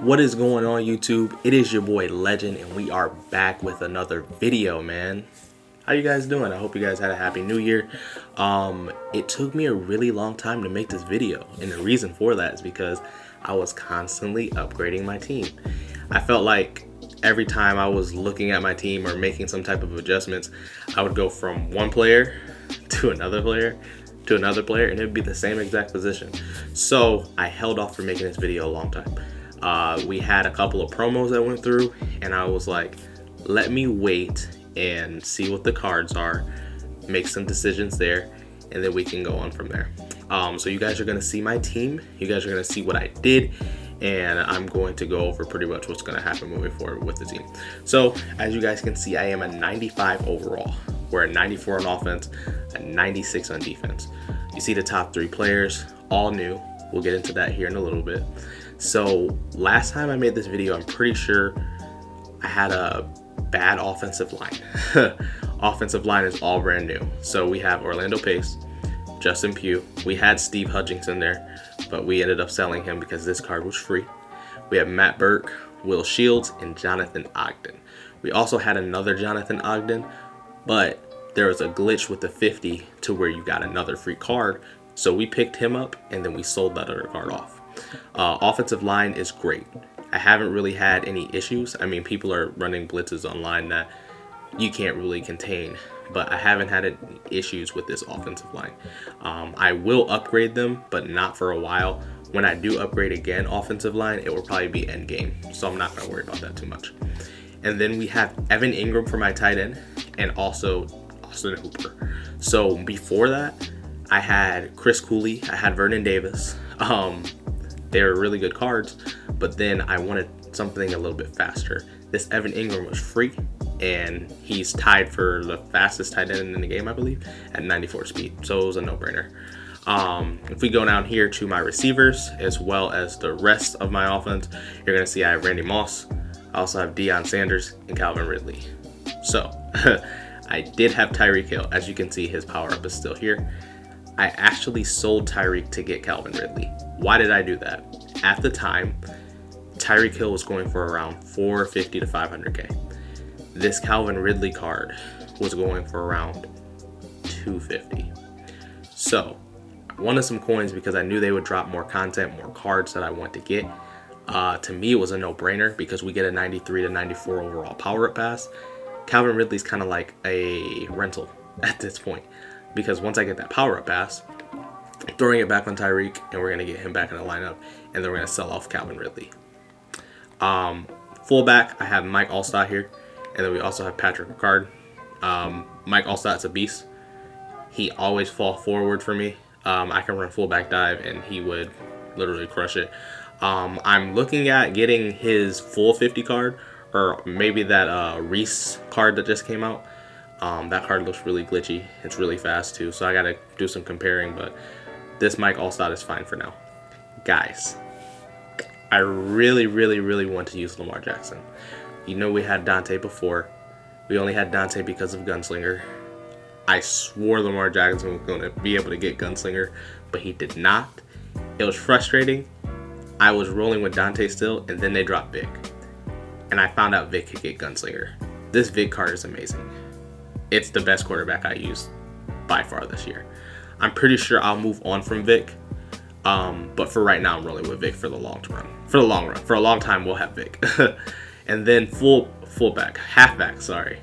What is going on, YouTube? It is your boy Legend, and we are back with another video, man. How you guys doing? I hope you guys had a happy new year. It took me a really long time to make this video, and the reason for that is because I was constantly upgrading my team. I felt like every time I was looking at my team or making some type of adjustments, I would go from one player to another player to another player, and it would be the same exact position. So I held off from making this video a long time. We had a couple of promos that went through, and I was like, let me wait and see what the cards are, make some decisions there, and then we can go on from there. So you guys are going to see my team, you guys are going to see what I did, and I'm going to go over pretty much what's going to happen moving forward with the team. So as you guys can see, I am a 95 overall. We're a 94 on offense, a 96 on defense. You see the top three players, all new. We'll get into that here in a little bit. So last time I made this video, I'm pretty sure I had a bad offensive line. Offensive line is all brand new. So we have Orlando Pace, Justin Pugh. We had Steve Hutchinson there, but we ended up selling him because this card was free. We have Matt Burke, Will Shields, and Jonathan Ogden. We also had another Jonathan Ogden, but there was a glitch with the 50 to where you got another free card. So we picked him up and then we sold that other card off. Offensive line is great. I haven't really had any issues. I mean, people are running blitzes online that you can't really contain, but I haven't had any issues with this offensive line. I will upgrade them, but not for a while. When I do upgrade again offensive line, it will probably be end game, so I'm not going to worry about that too much. And then we have Evan Ingram for my tight end, and also Austin Hooper. So before that, I had Chris Cooley, I had Vernon Davis. They were really good cards, but then I wanted something a little bit faster. This Evan Ingram was free, and he's tied for the fastest tight end in the game, I believe, at 94 speed. So it was a no-brainer. If we go down here to my receivers, as well as the rest of my offense, you're going to see I have Randy Moss. I also have Deion Sanders and Calvin Ridley. So I did have Tyreek Hill. As you can see, his power-up is still here. I actually sold Tyreek to get Calvin Ridley. Why did I do that? At the time, Tyreek Hill was going for around 450 to 500K. This Calvin Ridley card was going for around 250. So I wanted some coins because I knew they would drop more content, more cards that I want to get. To me, it was a no-brainer because we get a 93 to 94 overall power-up pass. Calvin Ridley's kind of like a rental at this point, because once I get that power-up pass, I'm throwing it back on Tyreek, and we're going to get him back in the lineup, and then we're going to sell off Calvin Ridley. Fullback, I have Mike Alstott here, and then we also have Patrick Ricard. Mike Alstott's a beast. He always falls forward for me. I can run fullback dive, and he would literally crush it. I'm looking at getting his full 50 card, or maybe that Reese card that just came out. That card looks really glitchy. It's really fast too, so I gotta do some comparing, but this Mike Alstott is fine for now. Guys, I really want to use Lamar Jackson. You know, we had Dante before. We only had Dante because of Gunslinger. I swore Lamar Jackson was going to be able to get Gunslinger, but he did not. It was frustrating. I was rolling with Dante still, and then they dropped Vic. And I found out Vic could get Gunslinger. This Vic card is amazing. It's the best quarterback I used by far this year. I'm pretty sure I'll move on from Vic, but for right now, I'm rolling with Vic for the long run. For the long run, for a long time, we'll have Vic. And then halfback. Sorry,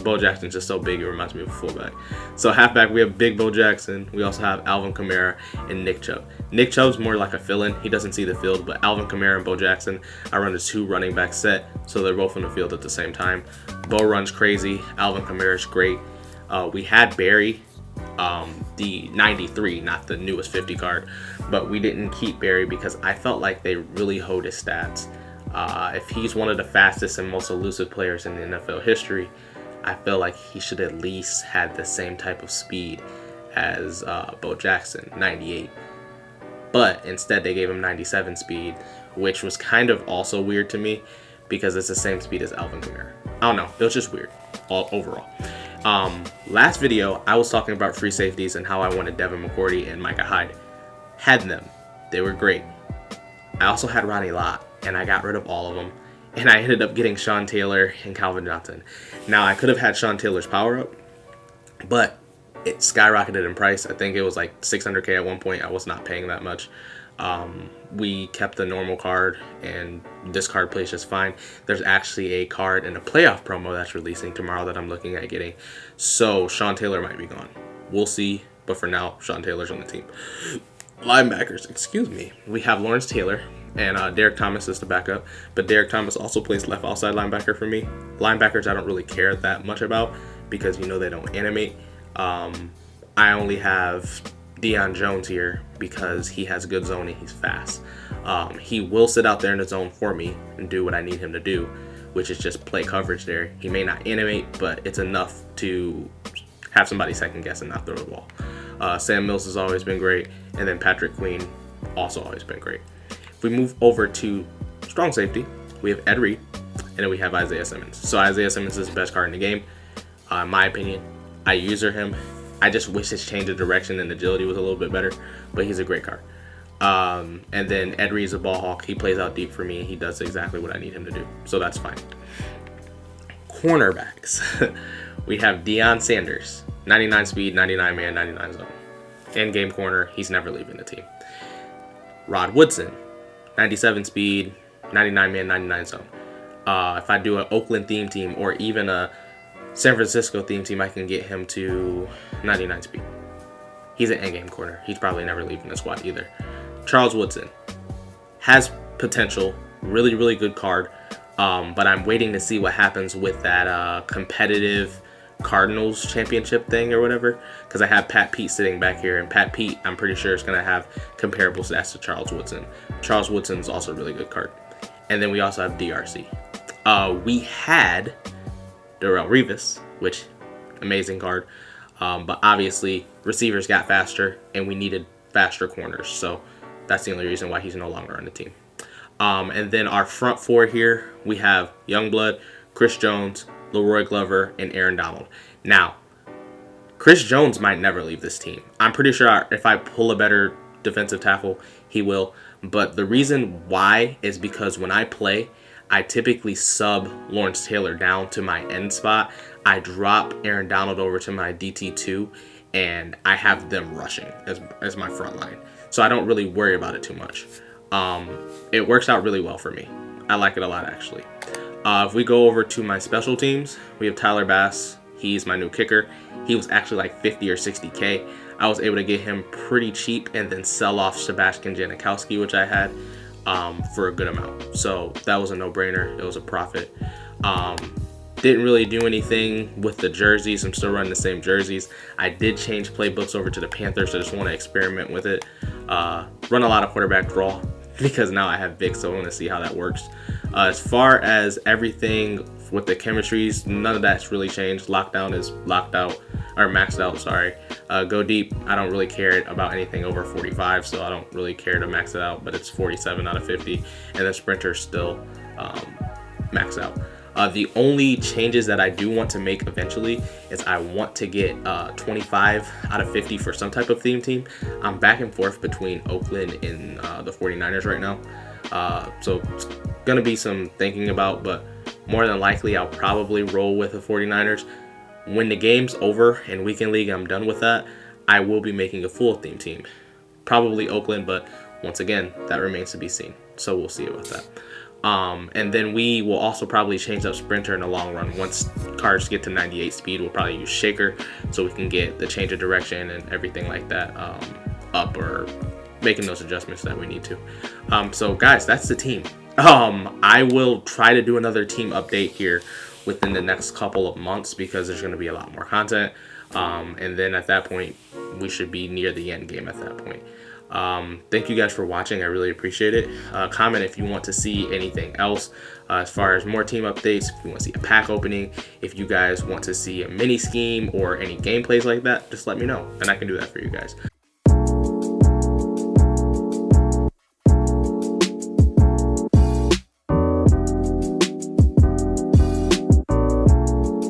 Bo Jackson's just so big, it reminds me of a fullback. So halfback, we have Big Bo Jackson. We also have Alvin Kamara and Nick Chubb. Nick Chubb's more like a fill-in. He doesn't see the field, but Alvin Kamara and Bo Jackson, I run a 2 running back set, so they're both on the field at the same time. Bo runs crazy. Alvin Kamara's great. We had Barry, the 93, not the newest 50 card, but we didn't keep Barry because I felt like they really hoed his stats. If he's one of the fastest and most elusive players in the NFL history, I feel like he should at least had the same type of speed as Bo Jackson, 98. But instead they gave him 97 speed, which was kind of also weird to me because it's the same speed as Alvin Kamara. I don't know, it was just weird overall. Last video, I was talking about free safeties and how I wanted Devin McCourty and Micah Hyde. Had them. They were great. I also had Ronnie Lott. and I got rid of all of them. And I ended up getting Sean Taylor and Calvin Johnson. Now, I could have had Sean Taylor's power up, but it skyrocketed in price. I think it was like 600K at one point. I was not paying that much. We kept the normal card, and this card plays just fine. There's actually a card in a playoff promo that's releasing tomorrow that I'm looking at getting. So Sean Taylor might be gone. We'll see. But for now, Sean Taylor's on the team. Linebackers, excuse me. We have Lawrence Taylor, and Derek Thomas is the backup. But Derek Thomas also plays left outside linebacker for me. Linebackers I don't really care that much about because, you know, they don't animate. I only have Deion Jones here because he has good zoning. He's fast. He will sit out there in the zone for me and do what I need him to do, which is just play coverage there. He may not animate, but it's enough to have somebody second guess and not throw the ball. Sam Mills has always been great, and then Patrick Queen also always been great. If we move over to strong safety, we have Ed Reed, and then we have Isaiah Simmons. So Isaiah Simmons is the best card in the game, in my opinion. I user him. I just wish his change of direction and agility was a little bit better, but he's a great card. And then Ed Reed's a ball hawk. He plays out deep for me. He does exactly what I need him to do, so that's fine. Cornerbacks. We have Deion Sanders, 99 speed, 99 man, 99 zone. End game corner. He's never leaving the team. Rod Woodson, 97 speed, 99 man, 99 zone. If I do an Oakland theme team or even a San Francisco theme team, I can get him to 99 speed. He's an endgame corner. He's probably never leaving the squad either. Charles Woodson has potential. Really, really good card. But I'm waiting to see what happens with that competitive Cardinals championship thing or whatever. Because I have Pat Pete sitting back here. And Pat Pete, I'm pretty sure, is going to have comparable stats to Charles Woodson. Charles Woodson's also a really good card. And then we also have DRC. We had Darrelle Revis, which, amazing card. But obviously, receivers got faster, and we needed faster corners. So that's the only reason why he's no longer on the team. And then our front four here, we have Youngblood, Chris Jones, Leroy Glover, and Aaron Donald. Now, Chris Jones might never leave this team. I'm pretty sure if I pull a better defensive tackle, he will. But the reason why is because when I play, I typically sub Lawrence Taylor down to my end spot. I drop Aaron Donald over to my DT2, and I have them rushing as my front line. So I don't really worry about it too much. It works out really well for me. I like it a lot, actually. If we go over to my special teams, we have Tyler Bass. He's my new kicker. He was actually like 50 or 60K. I was able to get him pretty cheap and then sell off Sebastian Janikowski, which I had, for a good amount. So that was a no-brainer. It was a profit. Didn't really do anything with the jerseys. I'm still running the same jerseys. I did change playbooks over to the Panthers. I just want to experiment with it. Run a lot of quarterback draw because now I have Vic, so I want to see how that works. As far as everything with the chemistries, none of that's really changed. Lockdown is locked out, or maxed out, sorry. Go deep, I don't really care about anything over 45, so I don't really care to max it out, but it's 47 out of 50, and the sprinter's still maxed out. The only changes that I do want to make eventually is I want to get 25 out of 50 for some type of theme team. I'm back and forth between Oakland and the 49ers right now. So it's going to be some thinking about, but more than likely I'll probably roll with the 49ers. When the game's over in Weekend League, I'm done with that. I will be making a full theme team. Probably Oakland, but once again, that remains to be seen. So we'll see about that. And then we will also probably change up Sprinter in the long run. Once cars get to 98 speed, we'll probably use Shaker so we can get the change of direction and everything like that up, or making those adjustments that we need to. So guys, that's the team. I will try to do another team update here within the next couple of months because there's going to be a lot more content. And then at that point, we should be near the end game at that point. Thank you guys for watching. I really appreciate it. Comment if you want to see anything else as far as more team updates, if you want to see a pack opening, if you guys want to see a mini scheme or any gameplays like that, just let me know and I can do that for you guys.